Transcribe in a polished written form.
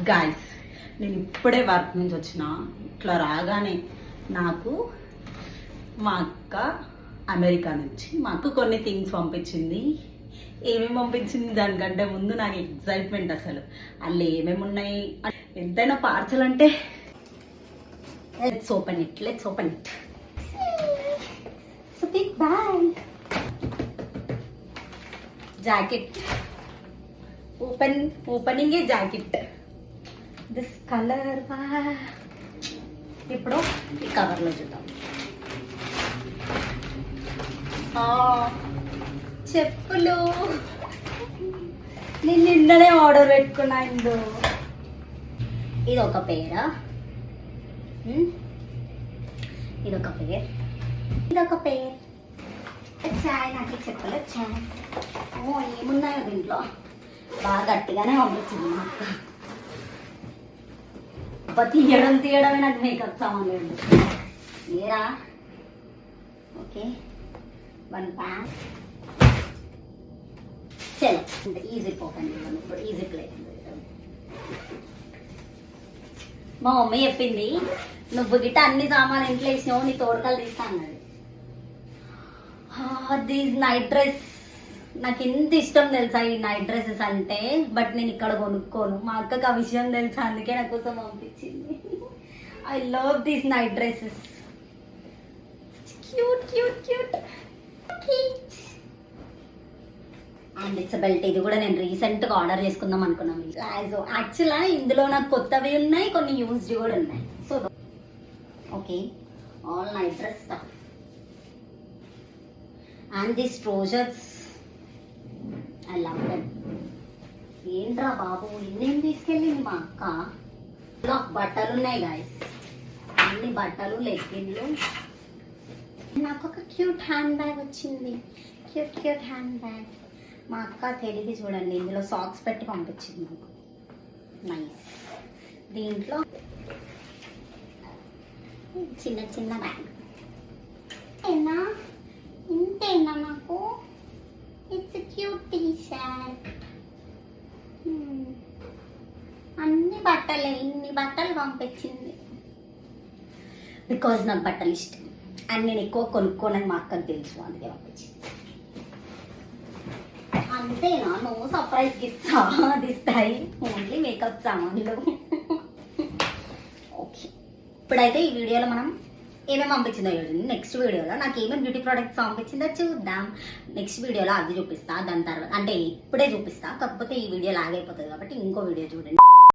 Guys నేను ఇప్పుడే work నుంచి వచ్చిన. ఇట్లా రాగానే నాకు మా అక్క అమెరికా నుంచి మాకు కొన్ని థింగ్స్ పంపించింది. ఏమేమి పంపించింది దానికంటే ముందు నాకు ఎక్సైట్మెంట్. అసలు అందులో ఏమేమి ఉన్నాయి, ఎంతైనా పార్సల్ అంటే let's open it. So big bag, jacket, ఓపెనింగే జాకెట్. దిస్ కలర్ ఇప్పుడు ఈ కవర్లో చూద్దాం. చెప్పులు నేను నిన్ననే ఆర్డర్ పెట్టుకున్నా. ఇదొక పేరా, ఇదొక పేర్. చాయ్ నాకు చెప్పులు వచ్చాయి. ఏమున్నాయో దీంట్లో బాగా గట్టిగానే పంపించింది మా అక్క. తీయడమే నాకు మేకప్ సామాన్ లేదు. ఏరా ఓకే, 1 ప్యాక్. చలో ఈజీ ఓపెన్ చేద్దాం. ఇప్పుడు ఈజీ ప్లేట్. మా మమ్మీ చెప్పింది, నువ్వు గిట్ట అన్ని సామాన్లు ఇంట్లో వేసినావు, నీ తోడకలు తీస్తా అన్నది. దీస్ నైట్ డ్రెస్ నాకు ఎంత ఇష్టం తెలుసా ఈ నైట్ డ్రెస్సెస్ అంటే. బట్ నేను ఇక్కడ కొనుక్కోను. మా అక్కకి ఆ విషయం తెలుసా, అందుకే నా కోసం పంపించింది. I love these night dresses. Cute and it's belt. ఇది కూడా నేను రీసెంట్గా ఆర్డర్ చేసుకుందాం అనుకున్నాను. యాక్చువల్గా ఇందులో నాకు కొత్తవి ఉన్నాయి, కొన్ని యూజ్డ్ కూడా ఉన్నాయి. So okay, all night dress stuff. And this trousers I love them. ఏంట్రా బాబు ఇన్నేం తీసుకెళ్ళింది మా అక్క. బట్టలు ఉన్నాయి గాయస్, అన్ని బట్టలు, లెగ్గిన్లు. నాకు ఒక క్యూట్ హ్యాండ్ బ్యాగ్ వచ్చింది. Cute hand bag. మా అక్క తెలివి చూడండి, ఇందులో సాక్స్ పెట్టి పంపించింది నాకు. నైస్. దీంట్లో చిన్న బ్యాగ్. ఇంతేనా నాకు? It's cute T shirt. అన్ని బట్టలే, ఇన్ని బట్టలు పంపించింది. బికాజ్ నాకు బట్టలు ఇష్టం అండ్ నేను ఎక్కువ కొనుక్కోనని మా అక్కకు తెలుసు, అందుకే పంపించింది. అంతేనా? No surprise gifts this time, only makeup సామాన్లు. ఓకే, ఇప్పుడైతే ఈ వీడియోలో మనం ఏమేమి పంపించిందో చూడండి. నెక్స్ట్ వీడియోలో నాకు ఏమేమి బ్యూటీ ప్రోడక్ట్స్ పంపించిందో చూద్దాం. నెక్స్ట్ వీడియోలో అది చూపిస్తా. దాని తర్వాత అంటే ఇప్పుడే చూపిస్తా, కాకపోతే ఈ వీడియో లాగ్ అయిపోతుంది కాబట్టి ఇంకో వీడియో చూడండి.